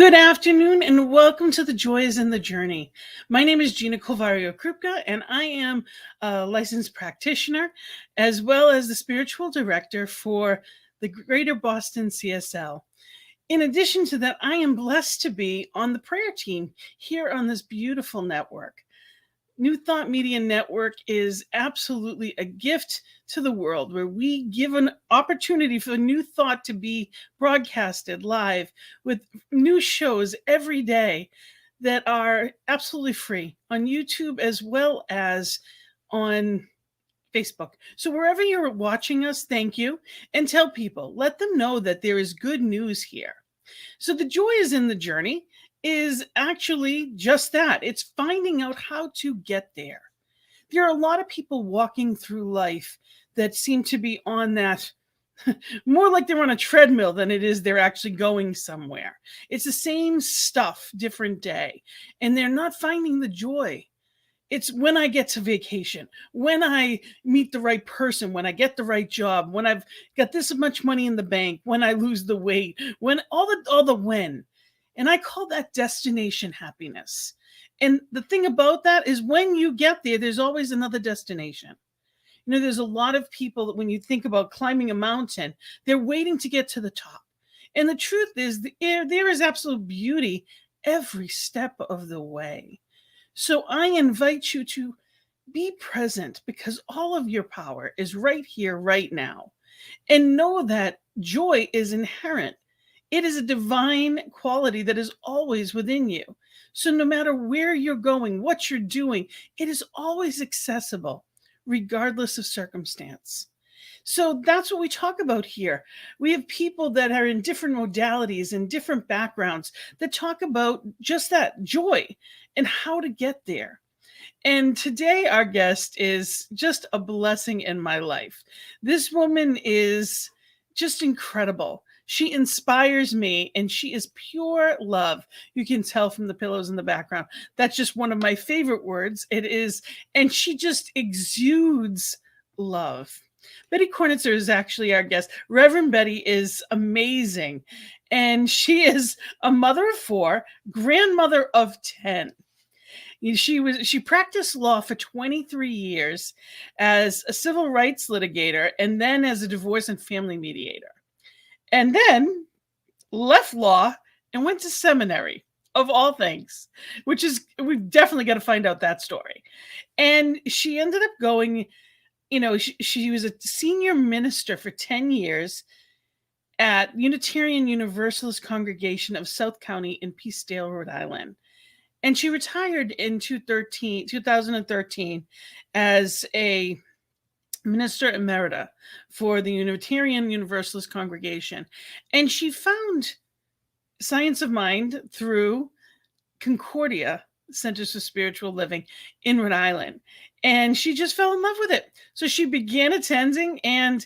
Good afternoon and welcome to The Joy is in the Journey. My name is Gina Colvario Krupka and I am a licensed practitioner as well as the spiritual director for the Greater Boston CSL. In addition to that, I am blessed to be on the prayer team here on this beautiful network. New Thought Media Network is absolutely a gift to the world where we give an opportunity for new thought to be broadcasted live with new shows every day that are absolutely free on YouTube as well as on Facebook. So wherever you're watching us, thank you. And tell people, let them know that there is good news here. So the joy is in the journey is actually just that. It's finding out how to get there. There are a lot of people walking through life that seem to be on that more like they're on a treadmill than it is they're actually going somewhere. It's the same stuff, different day, and they're not finding the joy. It's when I get to vacation, when I meet the right person, when I get the right job, when I've got this much money in the bank, when I lose the weight, when all the when. And I call that destination happiness. And the thing about that is when you get there, there's always another destination. You know, there's a lot of people that when you think about climbing a mountain, they're waiting to get to the top. And the truth is there is absolute beauty every step of the way. So I invite you to be present because all of your power is right here, right now. And know that joy is inherent. It is a divine quality that is always within you. So no matter where you're going, what you're doing, it is always accessible, regardless of circumstance. So that's what we talk about here. We have people that are in different modalities and different backgrounds that talk about just that joy and how to get there. And today our guest is just a blessing in my life. This woman is just incredible. She inspires me and she is pure love. You can tell from the pillows in the background. That's just one of my favorite words. It is, and she just exudes love. Betty Kornitzer is actually our guest. Reverend Betty is amazing. And she is a mother of 4, grandmother of 10. She practiced law for 23 years as a civil rights litigator and then as a divorce and family mediator. And then left law and went to seminary, of all things, which is, we've definitely got to find out that story. And she ended up going, you know, she was a senior minister for 10 years at Unitarian Universalist Congregation of South County in Peacedale, Rhode Island. And she retired in 2013 as a minister emerita for the Unitarian Universalist Congregation. And she found Science of Mind through Concordia Centers for Spiritual Living in Rhode Island. And she just fell in love with it. So she began attending and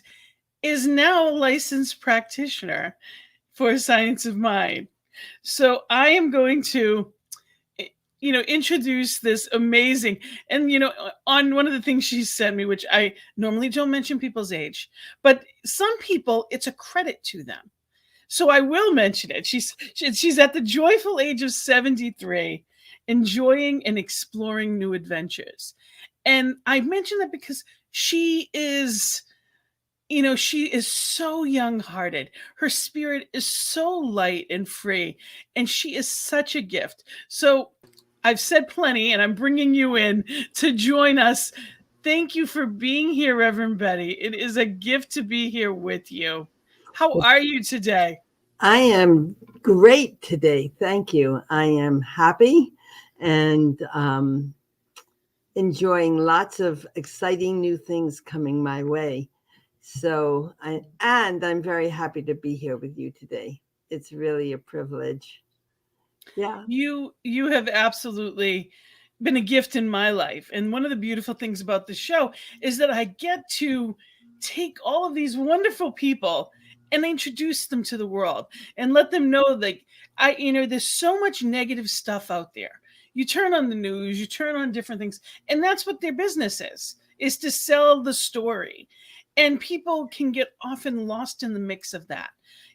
is now a licensed practitioner for Science of Mind. So I am going to introduce this amazing, and on one of the things she sent me, which I normally don't mention people's age, but some people it's a credit to them, so I will mention it. She's at the joyful age of 73, enjoying and exploring new adventures. And I mention that because she is so young-hearted. Her spirit is so light and free, and she is such a gift. So I've said plenty, and I'm bringing you in to join us. Thank you for being here, Reverend Betty. It is a gift to be here with you. How are you today? I am great today. Thank you. I am happy and enjoying lots of exciting new things coming my way. So, I'm very happy to be here with you today. It's really a privilege. Yeah. You have absolutely been a gift in my life. And one of the beautiful things about the show is that I get to take all of these wonderful people and introduce them to the world and let them know that there's so much negative stuff out there. You turn on the news, you turn on different things, and that's what their business is to sell the story. And people can get often lost in the mix of that.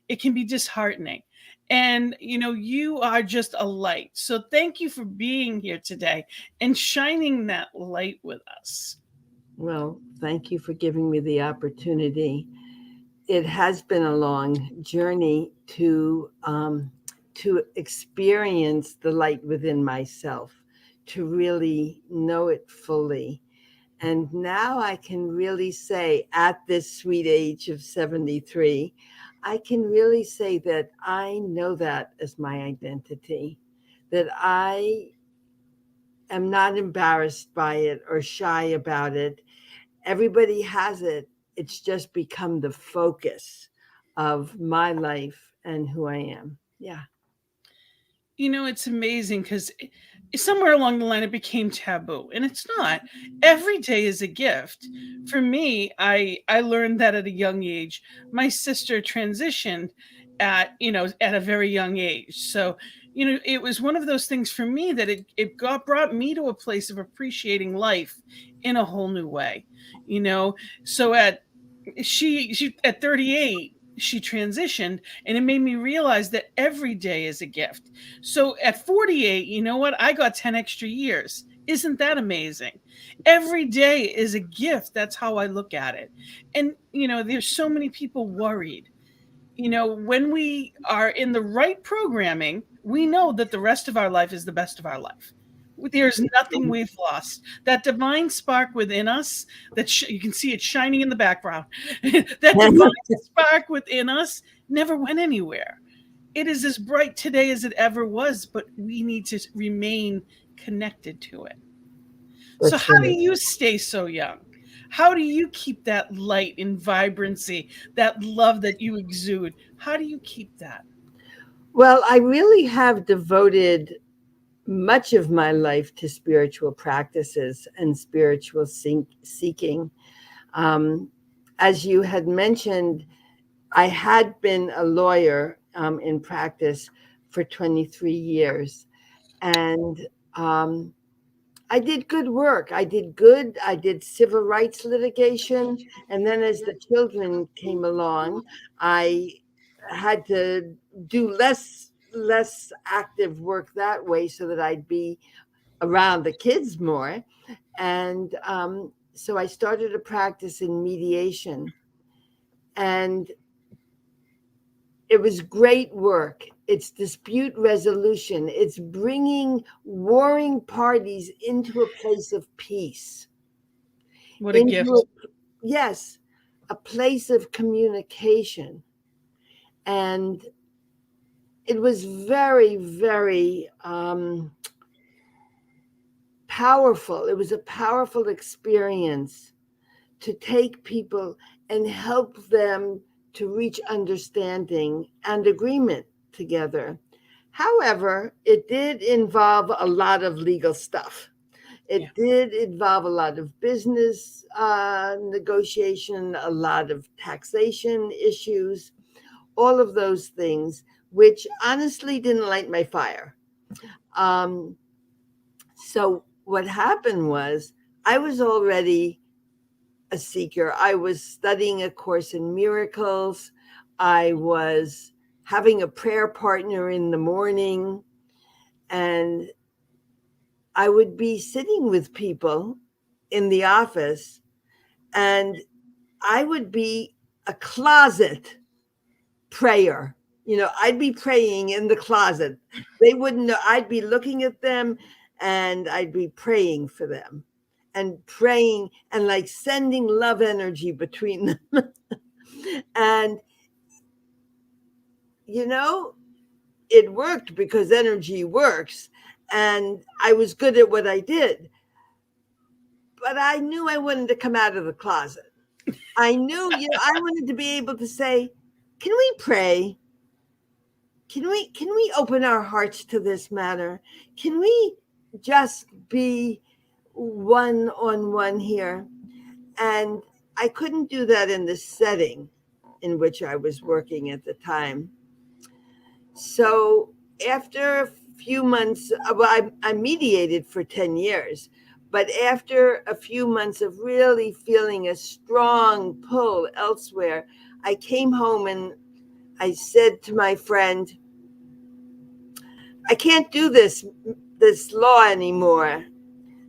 It can be disheartening. And, you are just a light. So thank you for being here today and shining that light with us. Well, thank you for giving me the opportunity. It has been a long journey to experience the light within myself, to really know it fully. And now I can really say, at this sweet age of 73, I can really say that I know that as my identity, that I am not embarrassed by it or shy about it. Everybody has it. It's just become the focus of my life and who I am. Yeah. It's amazing because somewhere along the line it became taboo, and it's not. Every day is a gift. For me, I learned that at a young age. My sister transitioned at a very young age, so it was one of those things for me that brought me to a place of appreciating life in a whole new way. you know so she at 38 she transitioned, and it made me realize that every day is a gift. So at 48, you know what? I got 10 extra years. Isn't that amazing? Every day is a gift. That's how I look at it. And there's so many people worried. When we are in the right programming, we know that the rest of our life is the best of our life. There's nothing we've lost. That divine spark within us, you can see it shining in the background. That divine spark within us never went anywhere. It is as bright today as it ever was, but we need to remain connected to it. So, That's how do right. you stay so young? How do you keep that light and vibrancy, that love that you exude? How do you keep that? Well, I really have devoted much of my life to spiritual practices and spiritual seeking. Um, as you had mentioned, I had been a lawyer in practice for 23 years. And I did good work. I did good. I did civil rights litigation. And then as the children came along, I had to do less active work that way so that I'd be around the kids more. And so I started a practice in mediation. And it was great work. It's dispute resolution. It's bringing warring parties into a place of peace, What a into gift. yes, a place of communication. And it was very, very powerful. It was a powerful experience to take people and help them to reach understanding and agreement together. However, it did involve a lot of legal stuff. Yeah. It did involve a lot of business negotiation, a lot of taxation issues, all of those things, which honestly didn't light my fire. Um, so, what happened was I was already a seeker. I was studying A Course in Miracles. I was having a prayer partner in the morning, and I would be sitting with people in the office, and I would be a closet prayer. I'd be praying in the closet. They wouldn't know. I'd be looking at them and I'd be praying for them and praying and like sending love energy between them. And, you know, it worked because energy works. And I was good at what I did. But I knew I wanted to come out of the closet. I knew, I wanted to be able to say, can we pray? Can we open our hearts to this matter? Can we just be one on one here? And I couldn't do that in the setting in which I was working at the time. So after a few months, I mediated for 10 years. But after a few months of really feeling a strong pull elsewhere, I came home and I said to my friend, I can't do this law anymore.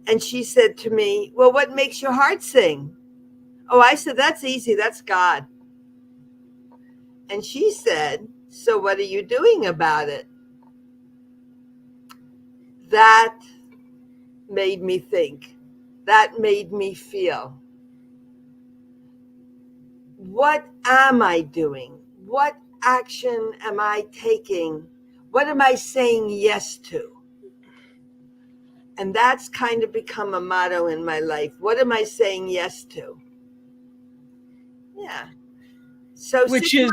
And she said to me, well, what makes your heart sing? Oh, I said, that's easy. That's God. And she said, so what are you doing about it? That made me think. That made me feel. What am I doing? What action am I taking? What am I saying yes to? And that's kind of become a motto in my life. What am I saying yes to? Yeah. So Which is,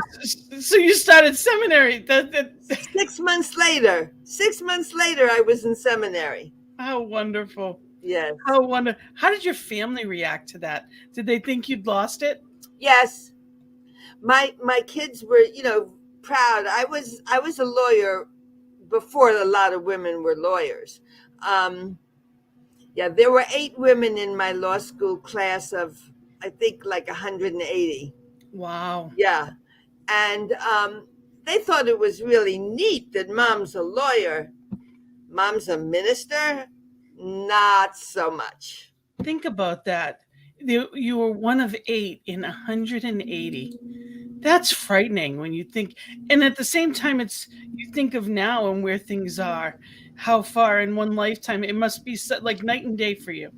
so you started seminary. 6 months later, 6 months later, I was in seminary. How wonderful. Yes. How wonderful. How did your family react to that? Did they think you'd lost it? Yes. My kids were, proud. I was a lawyer before a lot of women were lawyers. Yeah, there were 8 women in my law school class of, I think, like 180. Wow. Yeah. And they thought it was really neat that mom's a lawyer. Mom's a minister? Not so much. Think about that. You were one of 8 in 180. That's frightening when you think, and at the same time, you think of now and where things are, how far in one lifetime it must be like night and day for you.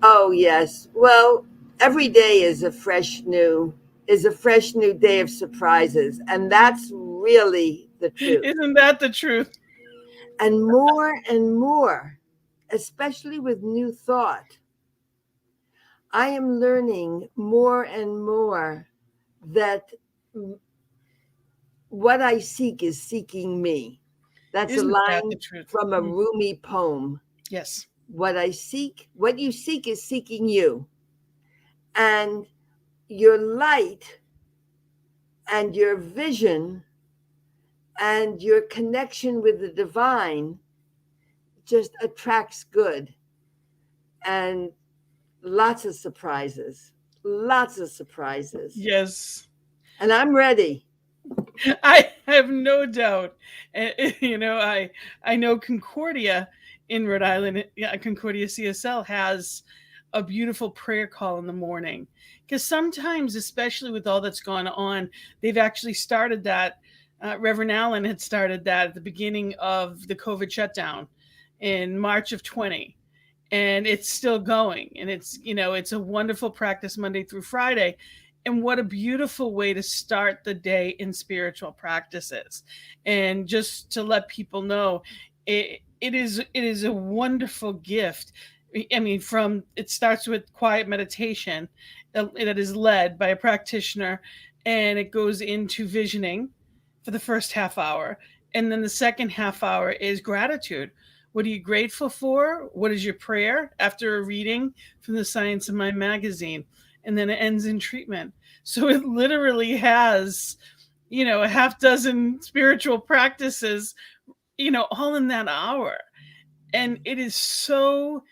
Oh, yes. Well, every day is a fresh new day of surprises, and that's really the truth. Isn't that the truth? And more, especially with new thought, I am learning more and more that what I seek is seeking me. That's Isn't a that the line truth? from a Rumi poem. Yes. What you seek is seeking you. And your light and your vision and your connection with the divine just attracts good. And lots of surprises. Yes. And I'm ready. I have no doubt. I know Concordia in Rhode Island, yeah, Concordia CSL has a beautiful prayer call in the morning. Because sometimes, especially with all that's gone on, they've actually started that. Reverend Allen had started that at the beginning of the COVID shutdown in March of 20. And it's still going. And it's a wonderful practice Monday through Friday. And what a beautiful way to start the day in spiritual practices. And just to let people know, it is a wonderful gift. I mean, it starts with quiet meditation that is led by a practitioner, and it goes into visioning for the first half hour. And then the second half hour is gratitude. What are you grateful for? What is your prayer after a reading from the Science of Mind magazine? And then it ends in treatment. So it literally has, a half dozen spiritual practices, all in that hour. And it is so,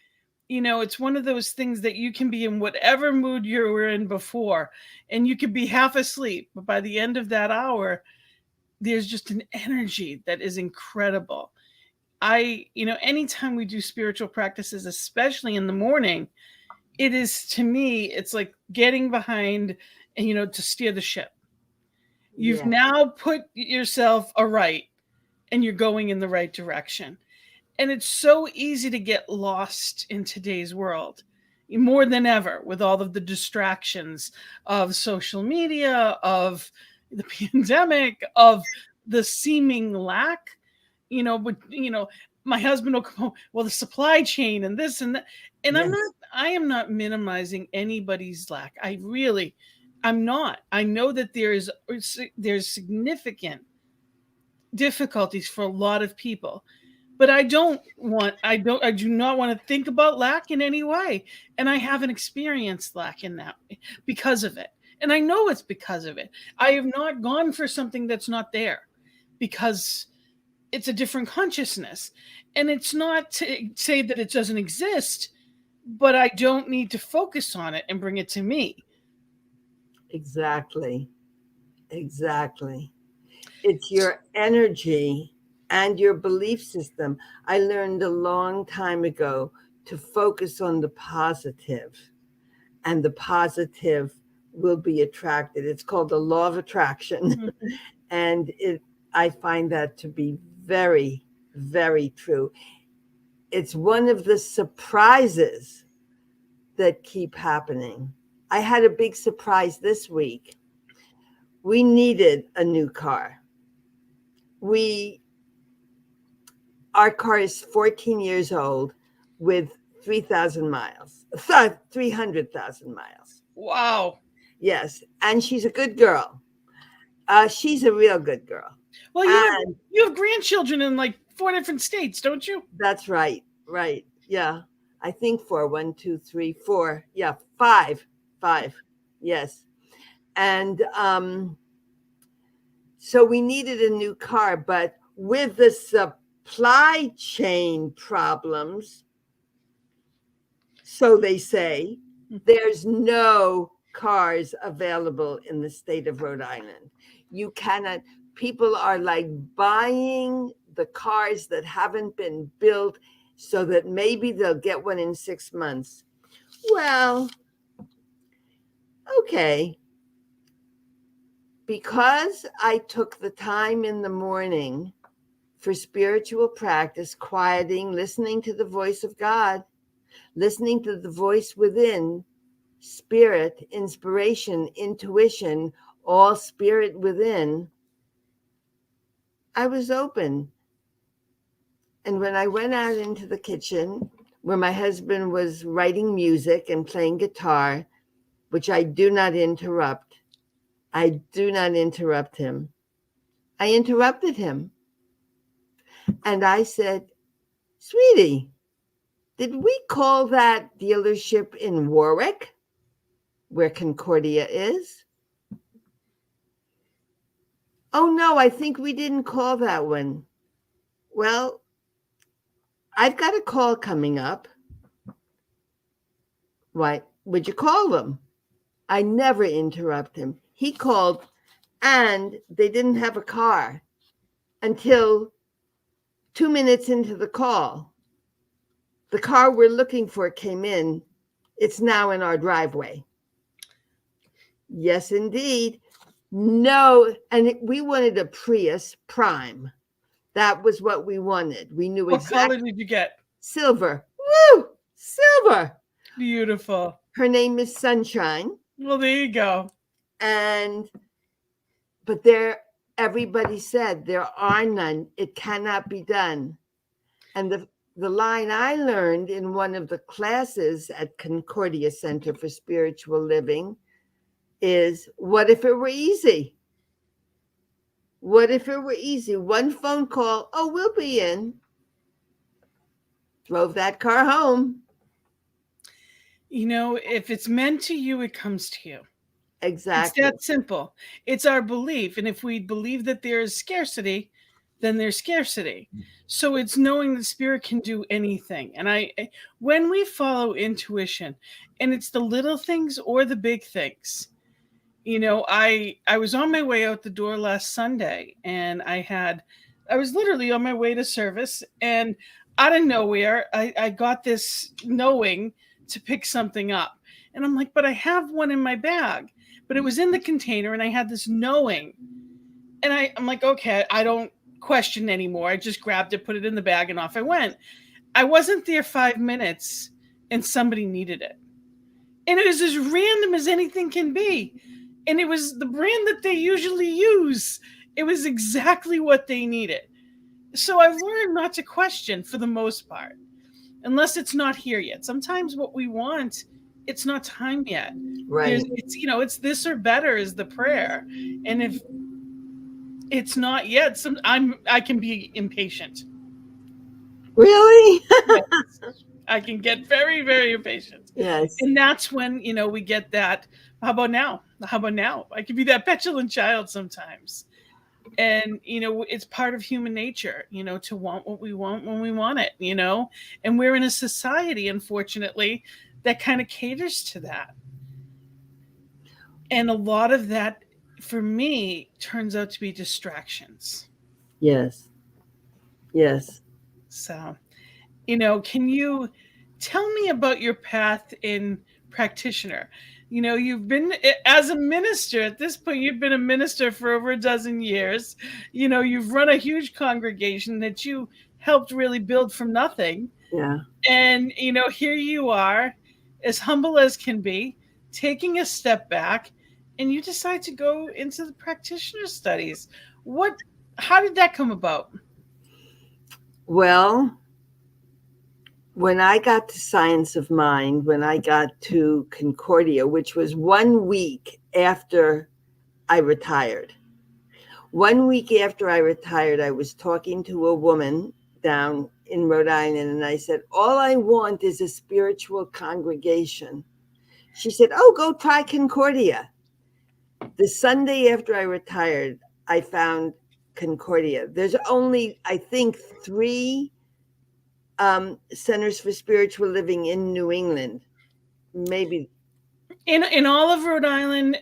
it's one of those things that you can be in whatever mood you were in before, and you could be half asleep. But by the end of that hour, there's just an energy that is incredible. Anytime we do spiritual practices, especially in the morning, it is, to me, it's like getting behind and to steer the ship. You've now put yourself aright and you're going in the right direction. And it's so easy to get lost in today's world, more than ever, with all of the distractions of social media, of the pandemic, of the seeming lack. But my husband will come home, well, the supply chain and this and that. And Yes. I am not minimizing anybody's lack. I'm not. I know that there's significant difficulties for a lot of people, but I do not want to think about lack in any way. And I haven't experienced lack in that because of it. And I know it's because of it. I have not gone for something that's not there because it's a different consciousness. And it's not to say that it doesn't exist, but I don't need to focus on it and bring it to me. Exactly. It's your energy and your belief system. I learned a long time ago to focus on the positive, and the positive will be attracted. It's called the law of attraction. Mhm. And I find that to be very, very true. It's one of the surprises that keep happening. I had a big surprise this week. We needed a new car. Our car is 14 years old with 3,000 miles, 300,000 miles. Wow. Yes. And she's a good girl. She's a real good girl. Well, And you have grandchildren in like 4 different states, don't you? that's right. Right. Yeah. I think 4, 1, 2, 3, 4. Yeah. 5. Yes. And so we needed a new car, but with the supply chain problems, so they say, there's no cars available in the state of Rhode Island. You cannot, people are like buying the cars that haven't been built so that maybe they'll get one in 6 months. Well, okay. Because I took the time in the morning for spiritual practice, quieting, listening to the voice of God, listening to the voice within, spirit, inspiration, intuition, all spirit within, I was open. And when I went out into the kitchen where my husband was writing music and playing guitar, which I do not interrupt him. I interrupted him. And I said, sweetie, did we call that dealership in Warwick, where Concordia is? Oh, no, I think we didn't call that one. Well, I've got a call coming up. Why would you call them? I never interrupt him. He called and they didn't have a car until 2 minutes into the call. The car we're looking for came in. It's now in our driveway. Yes, indeed. No, and we wanted a Prius Prime. That was what we wanted. We knew What exactly. color did you get? Silver. Woo! Silver. Beautiful. Her name is Sunshine. Well, there you go. But everybody said there are none. It cannot be done. And the line I learned in one of the classes at Concordia Center for Spiritual Living is, what if it were easy? What if it were easy? One phone call, oh, we'll be in. Drove that car home. If it's meant to you, it comes to you. Exactly. It's that simple. It's our belief. And if we believe that there is scarcity, then there's scarcity. So it's knowing the spirit can do anything. And when we follow intuition, and it's the little things or the big things, I was on my way out the door last Sunday, and I was literally on my way to service, and out of nowhere, I got this knowing to pick something up. And I'm like, but I have one in my bag, but it was in the container, and I had this knowing. And I'm like, okay, I don't question anymore. I just grabbed it, put it in the bag, and off I went. I wasn't there 5 minutes, and somebody needed it. And it was as random as anything can be. And it was the brand that they usually use. It was exactly what they needed. So I've learned not to question for the most part, unless it's not here yet. Sometimes what we want, it's not time yet. Right. It's this or better is the prayer. And if it's not yet, I can be impatient. Really? Yes. I can get very, very impatient. Yes. And that's when, we get that, how about now? How about now? I can be that petulant child sometimes. And, it's part of human nature, to want what we want when we want it, and we're in a society, unfortunately, that kind of caters to that. And a lot of that, for me, turns out to be distractions. Yes. Yes. So, can you tell me about your path in practitioner? You've been, as a minister, at this point, you've been a minister for over a dozen years. You've run a huge congregation that you helped really build from nothing. Yeah. And, here you are, as humble as can be, taking a step back, and you decide to go into the practitioner studies. How did that come about? Well, when I got to Science of Mind, when I got to Concordia, which was 1 week after I retired, 1 week after I retired, I was talking to a woman down in Rhode Island, and I said, all I want is a spiritual congregation. She said, oh, go try Concordia. The Sunday after I retired, I found Concordia. There's only, I think, three centers for spiritual living in New England. Maybe. In all of Rhode Island,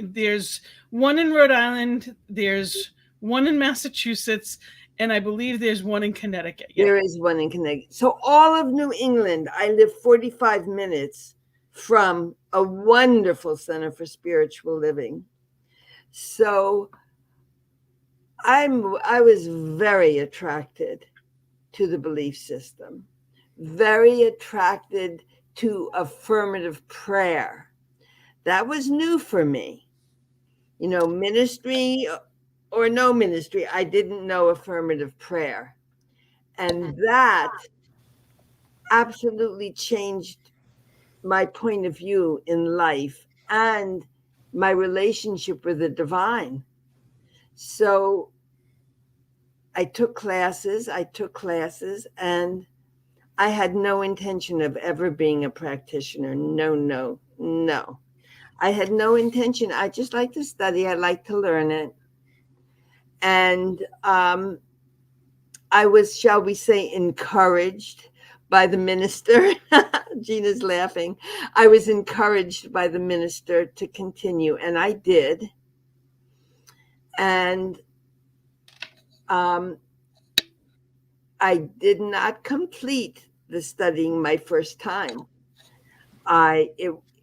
there's one in Rhode Island, there's one in Massachusetts, and I believe there's one in Connecticut. Yeah. There is one in Connecticut. So all of New England, I live 45 minutes from a wonderful center for spiritual living. So I was very attracted to the belief system, very attracted to affirmative prayer. That was new for me. Ministry or no ministry, I didn't know affirmative prayer. And that absolutely changed my point of view in life and my relationship with the divine. So I took classes, and I had no intention of ever being a practitioner. No, no, no. I had no intention. I just like to study. I like to learn it. And I was, shall we say, encouraged by the minister. Gina's laughing. I was encouraged by the minister to continue, and I did. And I did not complete the studying my first time.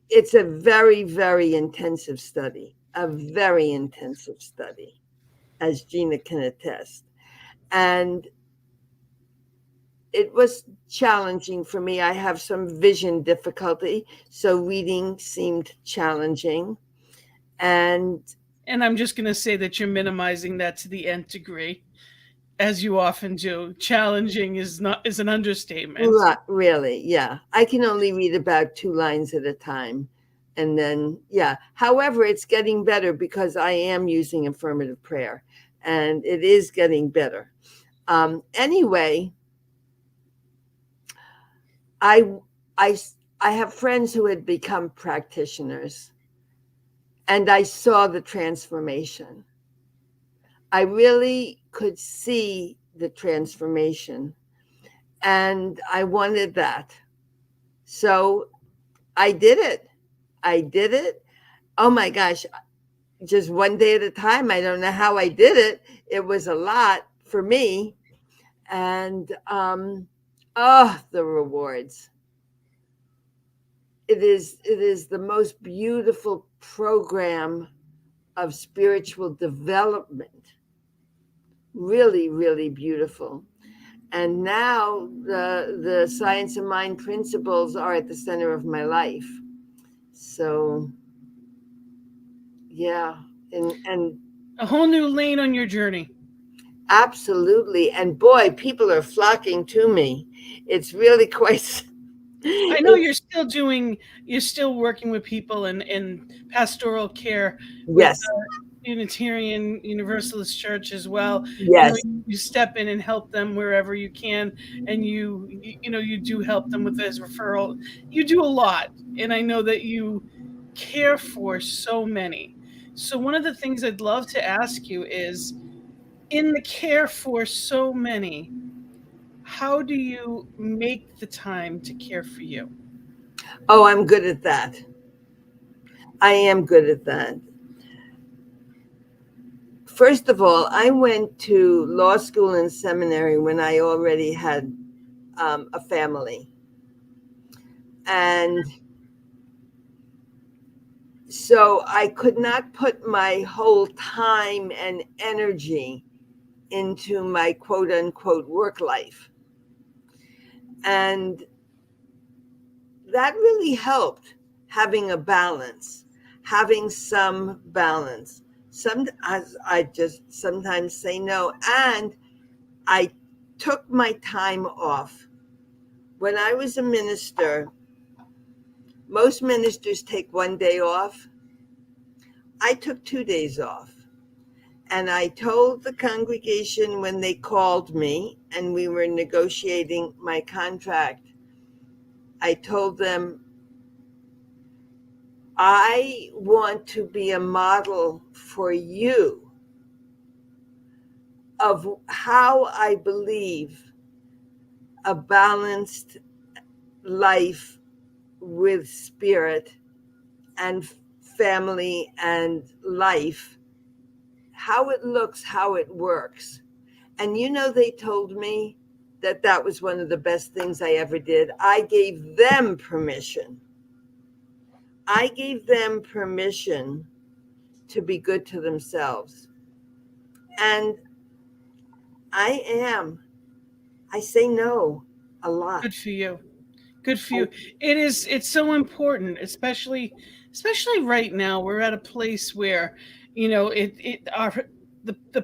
It's a very, very intensive study, as Gina can attest. And it was challenging for me. I have some vision difficulty, so reading seemed challenging. And I'm just going to say that you're minimizing that to the nth degree, as you often do. Challenging is an understatement. really, yeah. I can only read about 2 lines at a time. And then, yeah. However, it's getting better because I am using affirmative prayer, and it is getting better. Anyway, I have friends who had become practitioners, and I saw the transformation. I really could see the transformation, and I wanted that. So I did it. Oh my gosh, just one day at a time. I don't know how I did it. It was a lot for me. And the rewards. It is the most beautiful program of spiritual development. Really, really beautiful. And now the Science of Mind principles are at the center of my life. So yeah, and A whole new lane on your journey. absolutely. And boy, people are flocking to me. It's really quite. I know you're still working with people in pastoral care with Yes, the Unitarian Universalist Church as well. yes, You step in and help them wherever you can, and you do help them with this referral. You do a lot, and I know that you care for so many. So one of the things I'd love to ask you is, in the care for so many, how do you make the time to care for you? oh, I'm good at that. I am good at that. First of all, I went to law school and seminary when I already had a family. And so I could not put my whole time and energy into my quote unquote work life. And that really helped, having a balance, having some balance. I just sometimes say no. And I took my time off. When I was a minister, most ministers take one day off. I took 2 days off. And I told the congregation when they called me and we were negotiating my contract, I told them, I want to be a model for you of how I believe a balanced life with spirit and family and life, how it looks, how it works. And they told me that that was one of the best things I ever did. I gave them permission. I gave them permission to be good to themselves. And I say no a lot. Good for you. Good for you. It's so important, especially right now. We're at a place where, the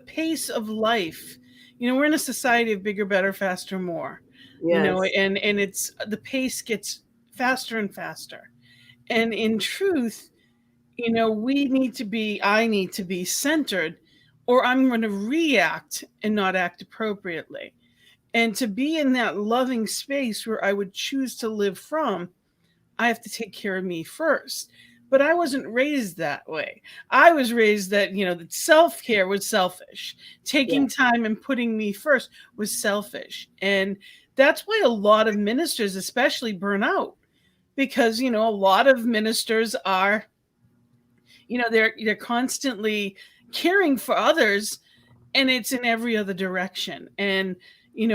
pace of life, we're in a society of bigger, better, faster, more, Yes. and it's the pace gets faster and faster. And in truth, I need to be centered, or I'm going to react and not act appropriately. And to be in that loving space where I would choose to live from, I have to take care of me first. But I wasn't raised that way. I was raised that self care was selfish. Taking Yes. time and putting me first was selfish. And that's why a lot of ministers, especially, burn out, because, a lot of ministers are, they're constantly caring for others, and it's in every other direction. And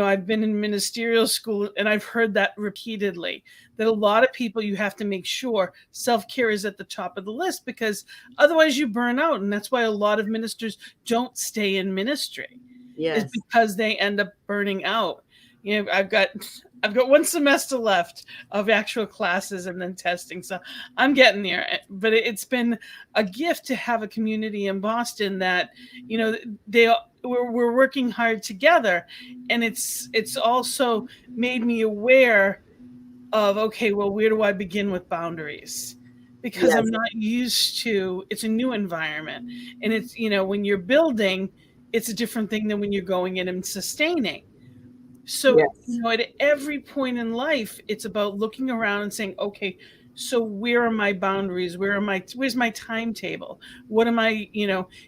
I've been in ministerial school and I've heard that repeatedly, that a lot of people, you have to make sure self-care is at the top of the list, because otherwise you burn out. And that's why a lot of ministers don't stay in ministry, is Yes. because they end up burning out. I've got one semester left of actual classes and then testing, so I'm getting there. But it's been a gift to have a community in Boston that, we're working hard together, and it's also made me aware of, okay, well, where do I begin with boundaries? Because I'm Yes. not used to, it's a new environment, and it's, when you're building, it's a different thing than when you're going in and sustaining. So, Yes. at every point in life, it's about looking around and saying, okay, so where are my boundaries? Where's my timetable? What am I,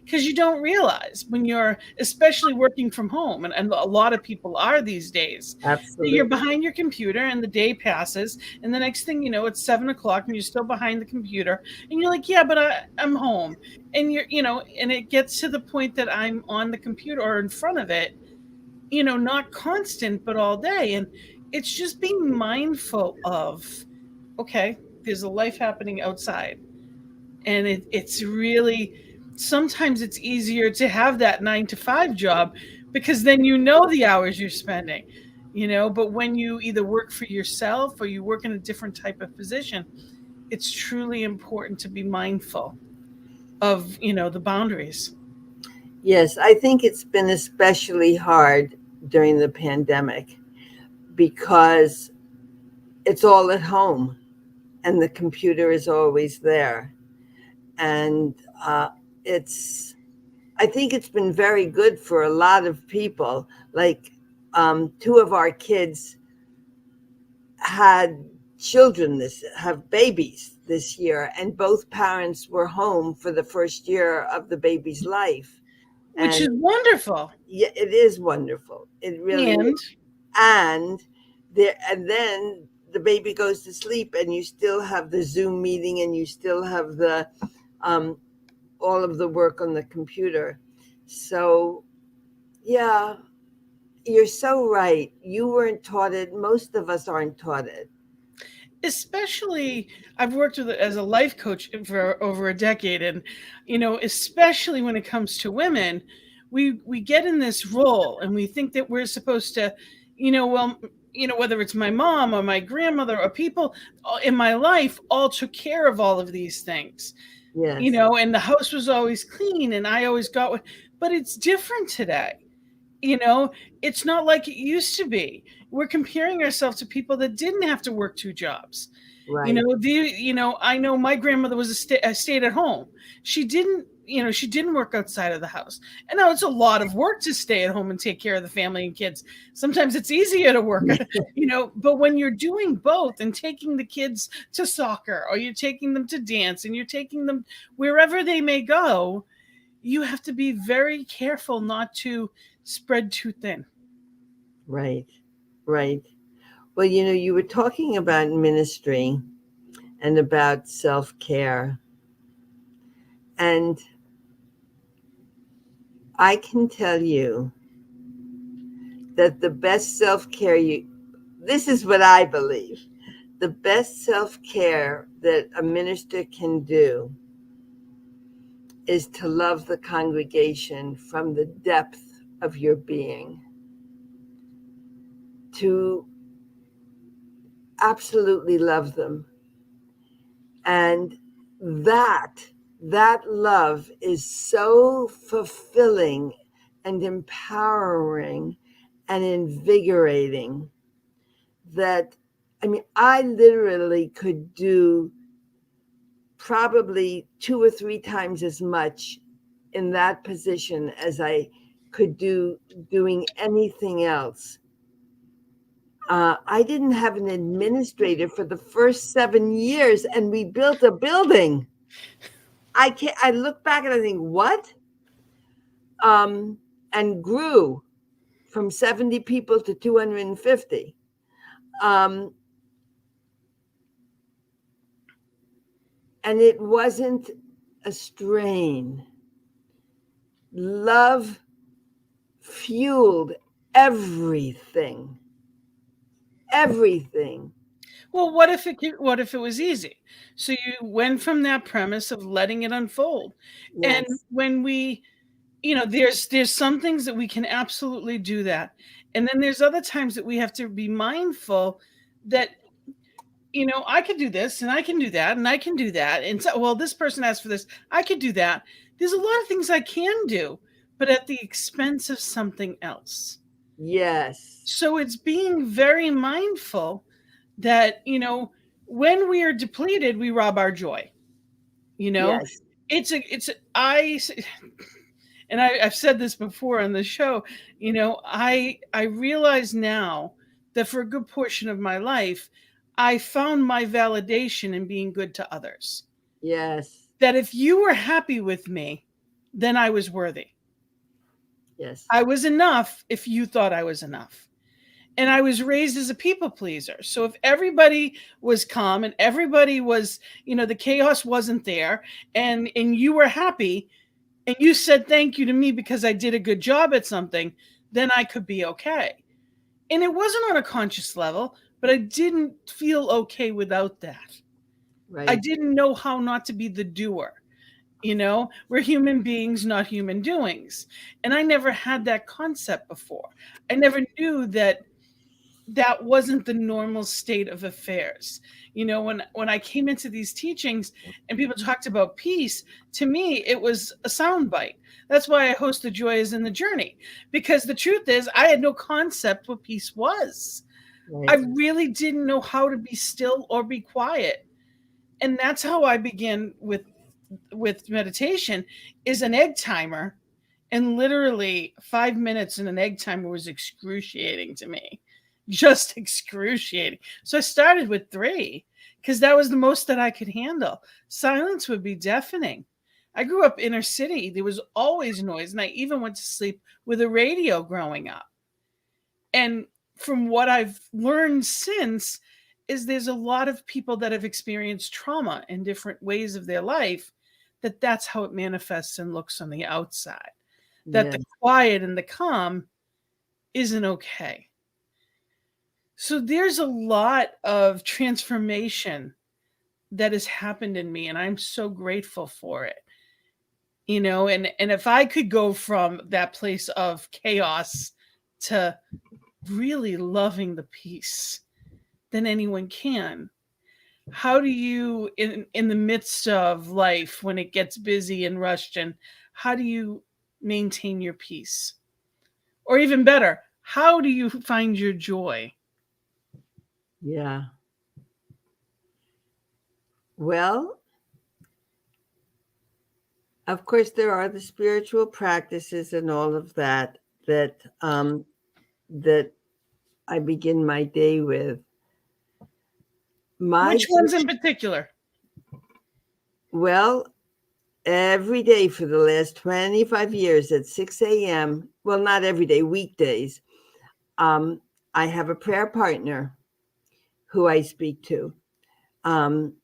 because you don't realize when you're, especially working from home, and a lot of people are these days, you're Absolutely. behind your computer and the day passes. And the next thing you know, it's 7 o'clock and you're still behind the computer. And you're like, yeah, but I'm home. And and it gets to the point that I'm on the computer or in front of it, not constant, but all day. And it's just being mindful of, okay, there's a life happening outside. And it's really, sometimes it's easier to have that 9 to 5 job, because then the hours you're spending, but when you either work for yourself or you work in a different type of position, it's truly important to be mindful of, the boundaries. Yes. I think it's been especially hard during the pandemic because it's all at home and the computer is always there. And it's, I think it's been very good for a lot of people. Like, two of our kids had have babies this year, and both parents were home for the first year of the baby's life. Which And is wonderful. yeah, it is wonderful. It really is. And And then the baby goes to sleep, and you still have the Zoom meeting, and you still have the all of the work on the computer. So, yeah, you're so right. You weren't taught it. Most of us aren't taught it. Especially, I've worked with as a life coach for over a decade, and especially when it comes to women, we get in this role and we think that we're supposed to, well, whether it's my mom or my grandmother or people in my life all took care of all of these things, Yes, and the house was always clean and I always got what. But it's different today. you know it's not like it used to be. We're comparing ourselves to people that didn't have to work two jobs. right. I know my grandmother was stayed at home. She didn't work outside of the house. And now it's a lot of work to stay at home and take care of the family and kids. Sometimes it's easier to work, but when you're doing both and taking the kids to soccer, or you're taking them to dance, and you're taking them wherever they may go, you have to be very careful not to spread too thin. Right, right. Well, you were talking about ministry and about self care. And I can tell you that the best self care this is what I believe, the best self care that a minister can do is to love the congregation from the depth of your being, to absolutely love them. And that that love is so fulfilling and empowering and invigorating that, I mean, I literally could do probably 2 or 3 times as much in that position as I could do doing anything else. I didn't have an administrator for the first 7 years, and we built a building. I look back and I think, what? And grew from 70 people to 250. Um, and it wasn't a strain. Love fueled everything. Everything. Well, what if it was easy? So you went from that premise of letting it unfold. And Yes. when there's some things that we can absolutely do that. And then there's other times that we have to be mindful that, I could do this and I can do that and I can do that. And so, well, this person asked for this. I could do that. There's a lot of things I can do, but at the expense of something else. Yes. So it's being very mindful that, when we are depleted, we rob our joy. You know, Yes. I've said this before on the show. I realize now that for a good portion of my life, I found my validation in being good to others. Yes. That if you were happy with me, then I was worthy. Yes. I was enough if you thought I was enough. And I was raised as a people pleaser. So if everybody was calm and everybody was, the chaos wasn't there, and you were happy and you said thank you to me because I did a good job at something, then I could be okay. And it wasn't on a conscious level, but I didn't feel okay without that. I Right. didn't know how not to be the doer. We're human beings, not human doings. And I never had that concept before. I never knew that that wasn't the normal state of affairs. When I came into these teachings and people talked about peace, to me it was a soundbite. That's why I host The Joy is in the Journey, because the truth is I had no concept what peace was. I Right. really didn't know how to be still or be quiet. And that's how I began with meditation, is an egg timer. And literally 5 minutes in an egg timer was excruciating to me, just excruciating. So I started with 3 because that was the most that I could handle. Silence would be deafening. I grew up inner city. There was always noise. And I even went to sleep with a radio growing up. And from what I've learned since, is there's a lot of people that have experienced trauma in different ways of their life, that's how it manifests and looks on the outside. that the Yes. quiet and the calm isn't okay. So there's a lot of transformation that has happened in me, and I'm so grateful for it. And if I could go from that place of chaos to really loving the peace, then anyone can. How do you, in the midst of life when it gets busy and rushed, and how do you maintain your peace? Or even better, how do you find your joy? Yeah. Well, of course, there are the spiritual practices and all of that that I begin my day with. My Which ones in particular? well, every day for the last 25 years at 6 a.m. Well, not every day, weekdays. Um, I have a prayer partner who I speak to, um,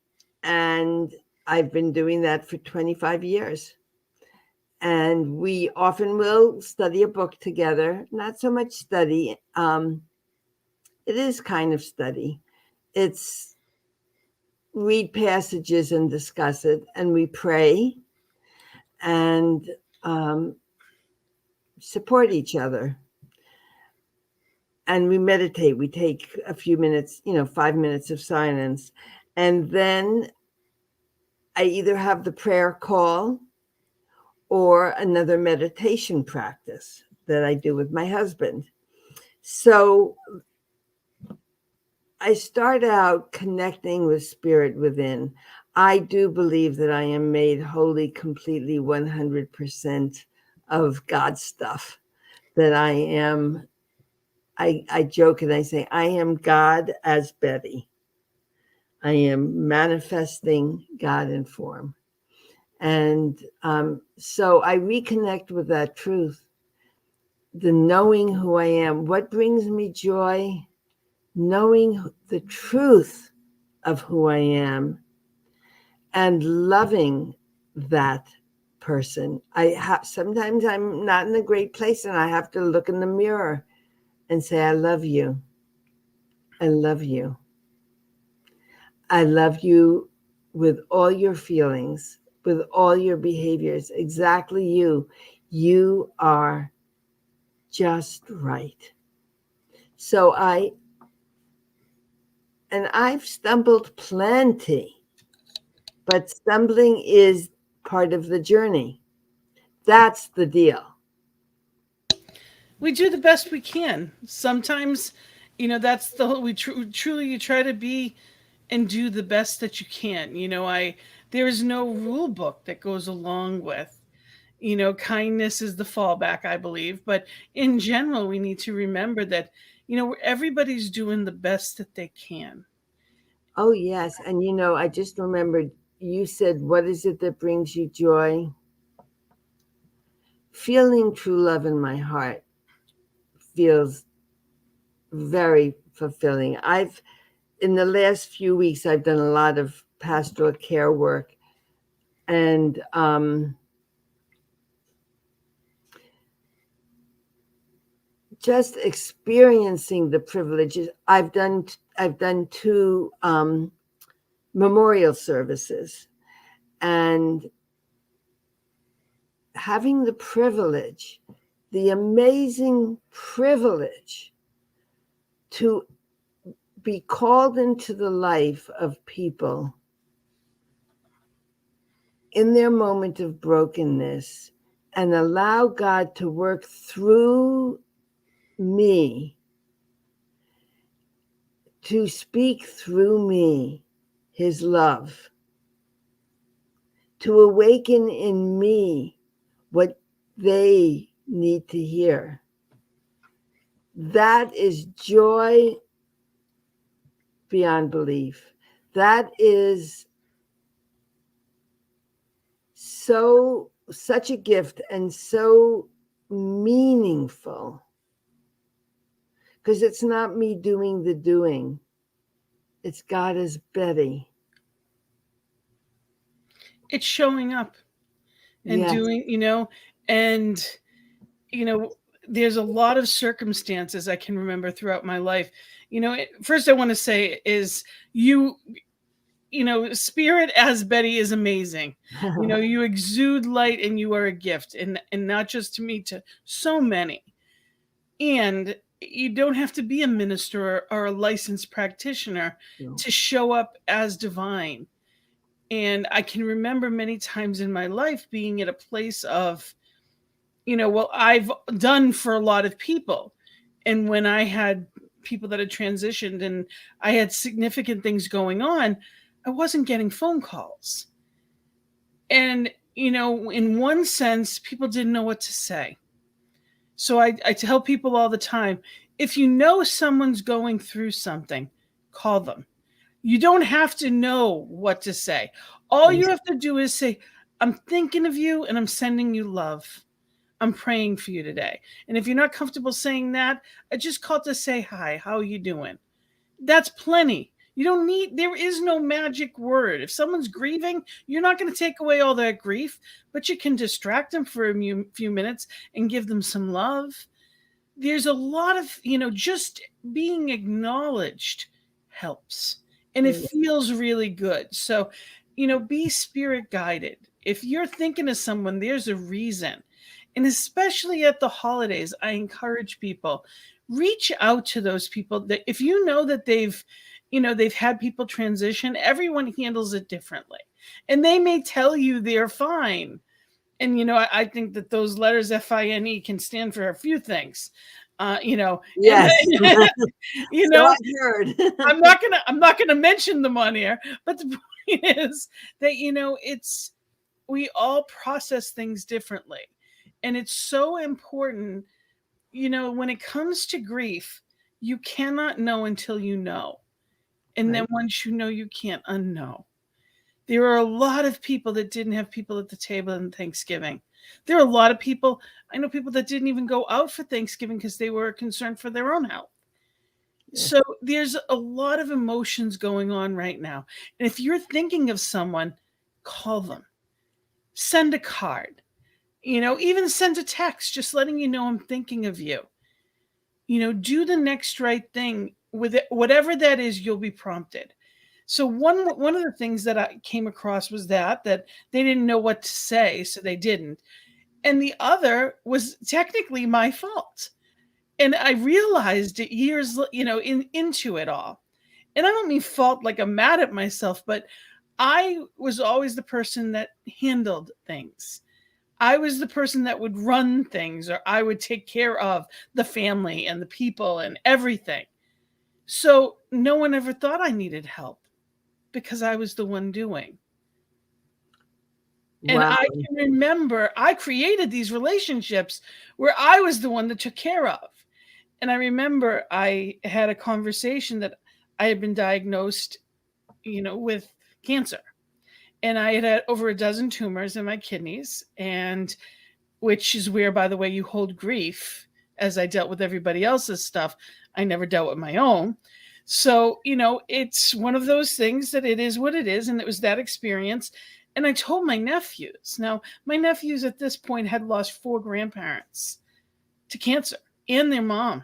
and I've been doing that for 25 years. And we often will study a book together. Not so much study. It is kind of study. It's read passages and discuss it, and we pray and support each other. And we meditate. We take a few minutes, 5 minutes of silence. And then I either have the prayer call or another meditation practice that I do with my husband. So I start out connecting with spirit within. I do believe that I am made wholly, completely, 100% of God's stuff. That I joke and I say, I am God as Betty. I am manifesting God in form. And so I reconnect with that truth, the knowing who I am. What brings me joy? Knowing the truth of who I am and loving that person. Sometimes I'm not in a great place and I have to look in the mirror and say, I love you. I love you. I love you with all your feelings, with all your behaviors, exactly you. You are just right. So I've stumbled plenty, but stumbling is part of the journey. That's the deal. We do the best we can. Sometimes, that's the whole, truly you try to be and do the best that you can. There is no rule book that goes along with, kindness is the fallback, I believe. But in general, we need to remember that, everybody's doing the best that they can. Oh, yes. And I just remembered you said, what is it that brings you joy? Feeling true love in my heart feels very fulfilling. In the last few weeks, I've done a lot of pastoral care work, and just experiencing the privileges. I've done two memorial services, and having the amazing privilege to be called into the life of people in their moment of brokenness and allow God to work through me, to speak through me his love, to awaken in me what they need to hear. That is joy beyond belief. That is such a gift and so meaningful, because it's not me doing the doing. It's God as Betty. It's showing up and Yes. doing, and there's a lot of circumstances I can remember throughout my life. First I want to say is spirit as Betty is amazing. You exude light and you are a gift, and not just to me, to so many. And you don't have to be a minister or a licensed practitioner to show up as divine. And I can remember many times in my life being at a place of, I've done for a lot of people. And when I had people that had transitioned and I had significant things going on, I wasn't getting phone calls. And, in one sense, people didn't know what to say. So I tell people all the time, if you know someone's going through something, call them. You don't have to know what to say. All you have to do is say, I'm thinking of you and I'm sending you love. I'm praying for you today. And if you're not comfortable saying that, I just called to say hi. How are you doing? That's plenty. There is no magic word. If someone's grieving, you're not going to take away all that grief, but you can distract them for a few minutes and give them some love. There's a lot of, just being acknowledged helps. And it feels really good. So, be spirit guided. If you're thinking of someone, there's a reason. And especially at the holidays, I encourage people, reach out to those people that if you know that they've had people transition, everyone handles it differently. And they may tell you they're fine. And, I think that those letters FINE can stand for a few things. Yes. So I've heard. I'm not gonna mention them on air, but the point is that we all process things differently, and it's so important. When it comes to grief, you cannot know until you know, and then once you know, you can't unknow. There are a lot of people that didn't have people at the table on Thanksgiving. There are a lot of people, I know people that didn't even go out for Thanksgiving because they were concerned for their own health. So there's a lot of emotions going on right now. And if you're thinking of someone, call them. Send a card. Even send a text just letting you know I'm thinking of you. Do the next right thing with it. Whatever that is, you'll be prompted. So one of the things that I came across was that they didn't know what to say, so they didn't. And the other was technically my fault. And I realized it years, into it all. And I don't mean fault like I'm mad at myself, but I was always the person that handled things. I was the person that would run things, or I would take care of the family and the people and everything. So no one ever thought I needed help because I was the one doing. And I can remember I created these relationships where I was the one that took care of. And I remember I had a conversation that I had been diagnosed, with cancer. And I had over a dozen tumors in my kidneys, and which is where, by the way, you hold grief. As I dealt with everybody else's stuff, I never dealt with my own. So, it's one of those things that it is what it is. And it was that experience. And I told my nephews. Now, my nephews at this point had lost 4 grandparents to cancer and their mom.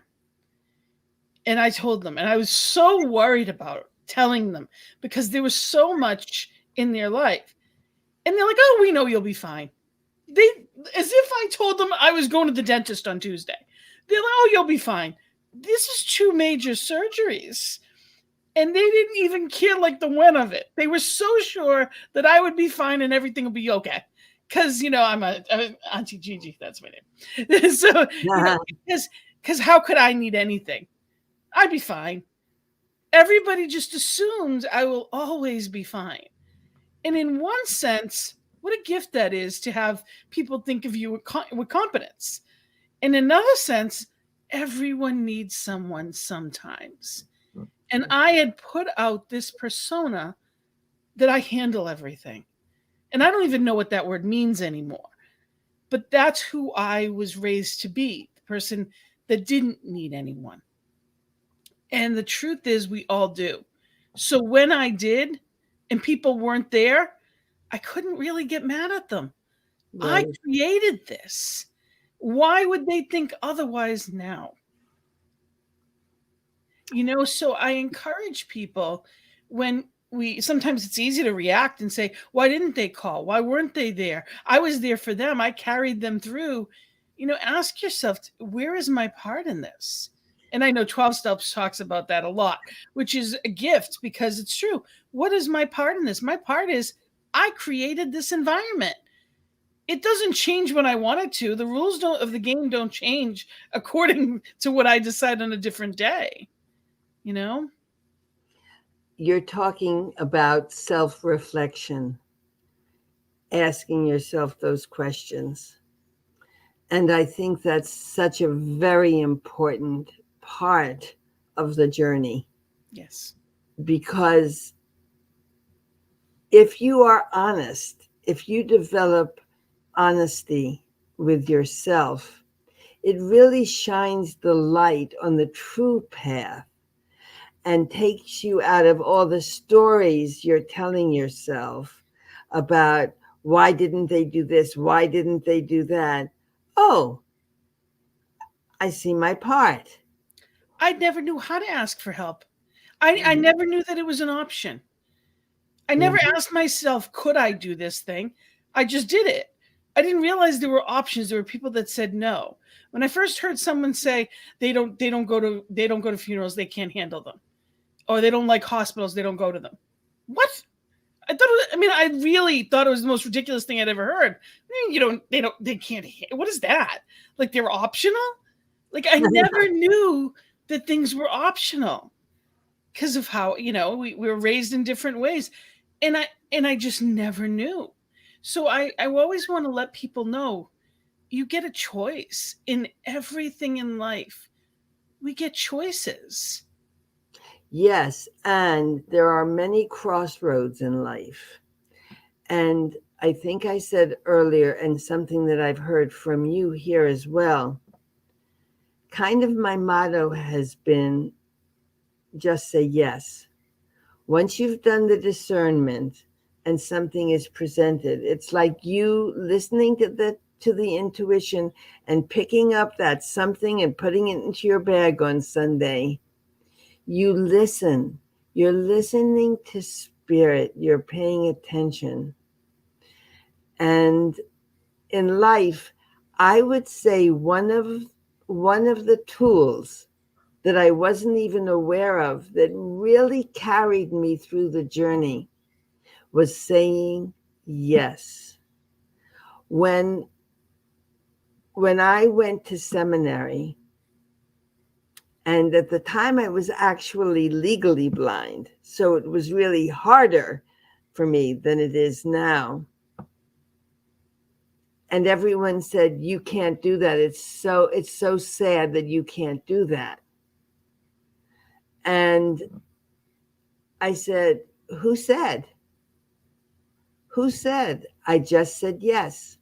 And I told them, and I was so worried about telling them because there was so much in their life. And they're like, oh, we know you'll be fine. As if I told them I was going to the dentist on Tuesday. They're like, oh, you'll be fine. This is 2 major surgeries. And they didn't even care like the when of it. They were so sure that I would be fine and everything would be okay. Because, I'm Auntie Gigi, that's my name. So, because how could I need anything? I'd be fine. Everybody just assumes I will always be fine. And in one sense, what a gift that is to have people think of you with competence. In another sense, everyone needs someone sometimes. And I had put out this persona that I handle everything. And I don't even know what that word means anymore. But that's who I was raised to be, the person that didn't need anyone. And the truth is, we all do. So when I did, and people weren't there, I couldn't really get mad at them. Right. I created this. Why would they think otherwise now? So I encourage people, when sometimes it's easy to react and say, why didn't they call? Why weren't they there? I was there for them. I carried them through. Ask yourself, where is my part in this? And I know 12 Steps talks about that a lot, which is a gift, because it's true. What is my part in this? My part is, I created this environment. It doesn't change when I want it to. The rules of the game don't change according to what I decide on a different day. You're talking about self-reflection, asking yourself those questions. And I think that's such a very important part of the journey. Yes. Because if you are honest, if you develop honesty with yourself, it really shines the light on the true path and takes you out of all the stories you're telling yourself about, why didn't they do this? Why didn't they do that? Oh, I see my part. I never knew how to ask for help. I never knew that it was an option. I never asked myself, could I do this thing? I just did it. I didn't realize there were options. There were people that said no. When I first heard someone say they don't go to funerals, they can't handle them, or they don't like hospitals, they don't go to them. What? I really thought it was the most ridiculous thing I'd ever heard. They can't. What is that? Like, they're optional? Like, I never knew that things were optional because of how, we were raised in different ways. And I just never knew. So I always want to let people know, you get a choice in everything in life. We get choices. Yes, and there are many crossroads in life. And I think I said earlier, and something that I've heard from you here as well, kind of my motto has been, just say yes. Once you've done the discernment and something is presented, it's like you listening to the intuition and picking up that something and putting it into your bag on Sunday. You listen. You're listening to spirit. You're paying attention. And in life, I would say one of the tools that I wasn't even aware of that really carried me through the journey was saying yes. When I went to seminary, and at the time I was actually legally blind, so it was really harder for me than it is now. And everyone said, you can't do that. It's so sad that you can't do that. And I said, who said? Who said? I just said yes.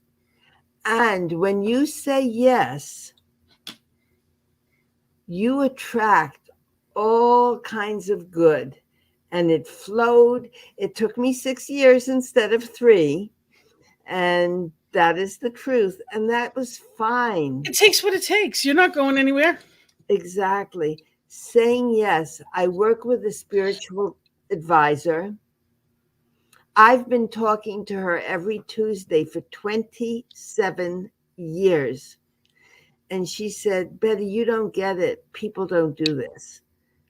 And when you say yes, you attract all kinds of good. And it flowed. It took me 6 years instead of 3. And that is the truth. And that was fine. It takes what it takes. You're not going anywhere. Exactly. Saying yes. I work with a spiritual advisor. I've been talking to her every Tuesday for 27 years. And she said, Betty, you don't get it. People don't do this.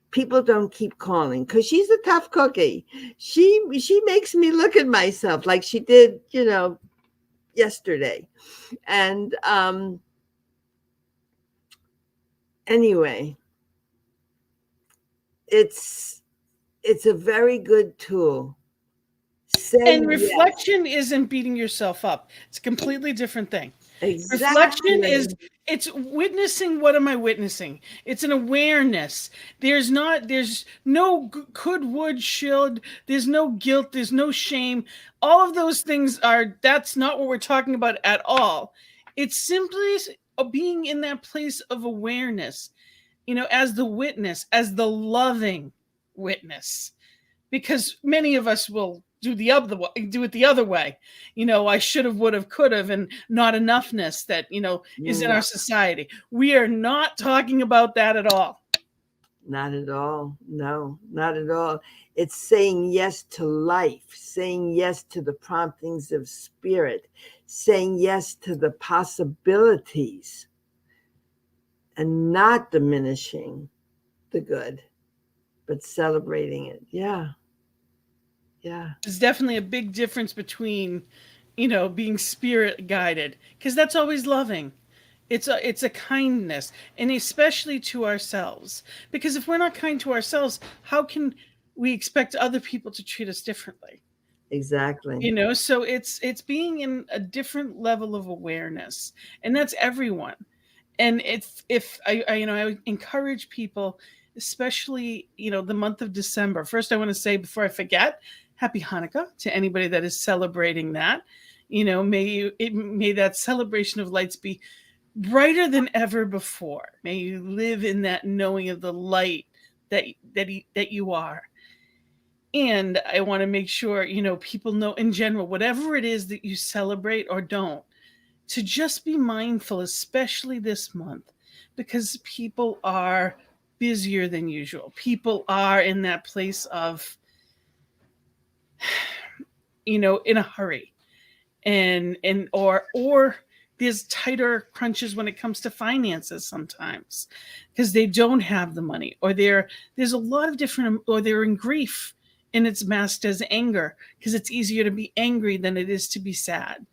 People don't keep calling, because she's a tough cookie. She makes me look at myself like she did, yesterday. And anyway, it's a very good tool. And reflection isn't beating yourself up. It's a completely different thing. Exactly. Reflection it's witnessing. What am I witnessing? It's an awareness. There's no could, would, should. There's no guilt. There's no shame. All of those things that's not what we're talking about at all. It's simply being in that place of awareness, as the witness, as the loving witness. Because many of us will do the other way, do it the other way. I should have, would have, could have, and not enoughness that, is in No, our society. We are not talking about that at all. not at all. No, not at all. It's saying yes to life, saying yes to the promptings of spirit, saying yes to the possibilities, and not diminishing the good, but celebrating it. Yeah. Yeah. There's definitely a big difference between, being spirit guided, because that's always loving. It's a kindness, and especially to ourselves. Because if we're not kind to ourselves, how can we expect other people to treat us differently? Exactly. So it's being in a different level of awareness, and that's everyone. And if I would encourage people, especially the month of December. First, I want to say, before I forget, Happy Hanukkah to anybody that is celebrating that. May that celebration of lights be brighter than ever before. May you live in that knowing of the light that you are. And I want to make sure, people know in general, whatever it is that you celebrate or don't, to just be mindful, especially this month, because people are busier than usual. People are in that place of, in a hurry, or there's tighter crunches when it comes to finances sometimes, because they don't have the money, or there's a lot of different, or they're in grief and it's masked as anger, because it's easier to be angry than it is to be sad.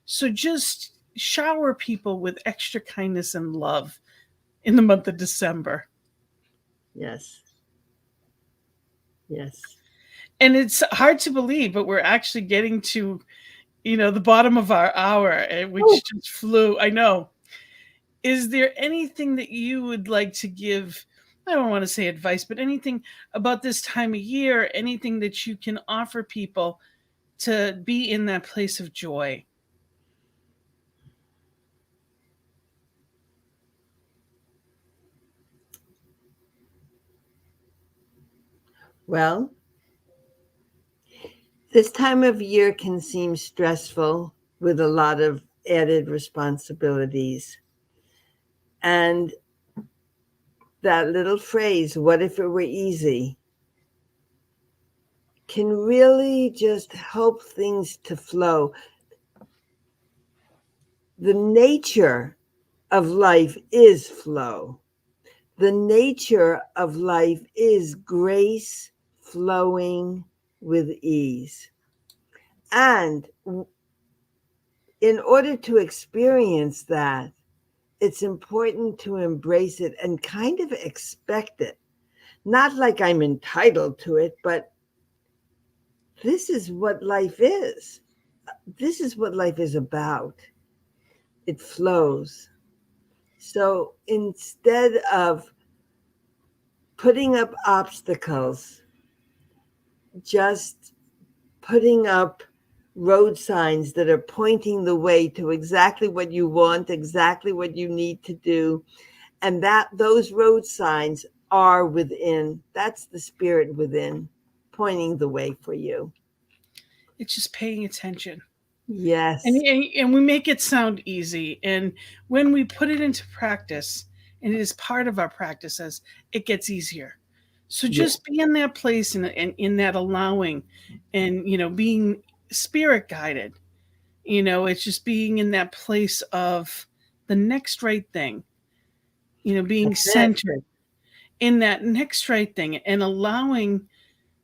So just shower people with extra kindness and love in the month of December. Yes. Yes. And it's hard to believe, but we're actually getting to, the bottom of our hour, which just flew. I know. Is there anything that you would like to give? I don't want to say advice, but anything about this time of year, anything that you can offer people to be in that place of joy? Well, this time of year can seem stressful with a lot of added responsibilities. And that little phrase, what if it were easy, can really just help things to flow. The nature of life is flow. The nature of life is grace flowing with ease. And in order to experience that, it's important to embrace it and kind of expect it. Not like I'm entitled to it, but this is what life is. This is what life is about. It flows. So instead of putting up obstacles, just putting up road signs that are pointing the way to exactly what you want, exactly what you need to do. And that those road signs are within. That's the spirit within, pointing the way for you. It's just paying attention. Yes. And we make it sound easy. And when we put it into practice, and it is part of our practices, it gets easier. So just be in that place, and in that allowing, and being spirit guided. It's just being in that place of the next right thing. Being centered in that next right thing, and allowing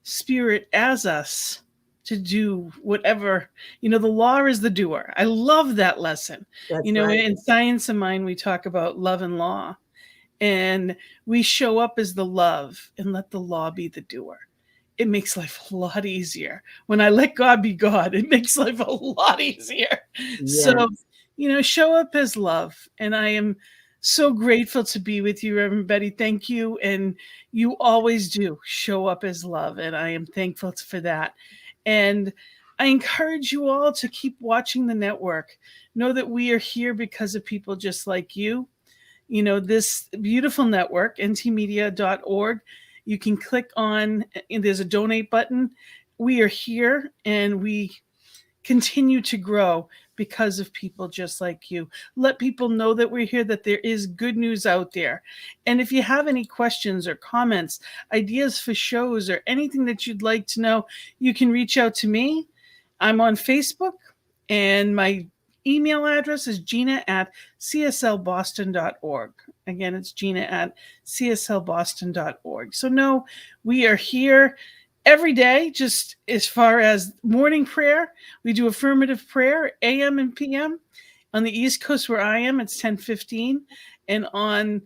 spirit as us to do whatever. The law is the doer. I love that lesson. That's right. In Science of Mind, we talk about love and law, and we show up as the love and let the law be the doer. It makes life a lot easier. When I let God be God, it makes life a lot easier. Yes. So, show up as love. And I am so grateful to be with you, Reverend Betty. Thank you. And you always do show up as love. And I am thankful for that. And I encourage you all to keep watching the network. Know that we are here because of people just like you. This beautiful network, ntmedia.org. You can click on, and there's a donate button. we are here and we continue to grow because of people just like you. Let people know that we're here, that there is good news out there. And if you have any questions or comments, ideas for shows, or anything that you'd like to know, you can reach out to me. I'm on Facebook, and my email address is gina@cslboston.org. Again, it's gina@cslboston.org. So no, we are here every day. Just as far as morning prayer, we do affirmative prayer, AM and PM. On the East Coast where I am, it's 10:15, and on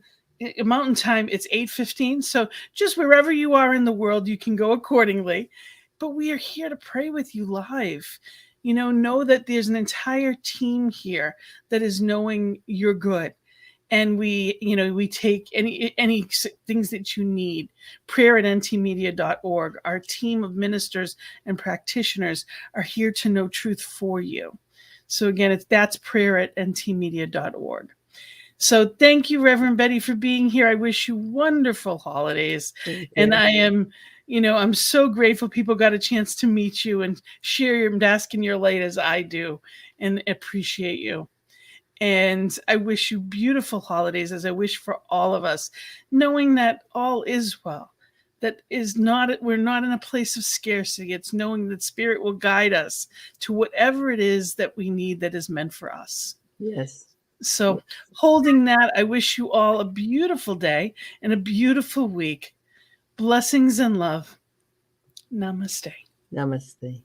Mountain Time, it's 8:15. So just wherever you are in the world, you can go accordingly. But we are here to pray with you live. Know that there's an entire team here that is knowing you're good. And we take any things that you need. prayer@ntmedia.org. Our team of ministers and practitioners are here to know truth for you. So again, that's prayer@ntmedia.org. So thank you, Reverend Betty, for being here. I wish you wonderful holidays. And I'm so grateful people got a chance to meet you and share your bask in your light as I do, and appreciate you. And I wish you beautiful holidays, as I wish for all of us, knowing that all is well. We're not in a place of scarcity. It's knowing that Spirit will guide us to whatever it is that we need that is meant for us. Yes. So holding that, I wish you all a beautiful day and a beautiful week. Blessings and love. Namaste. Namaste.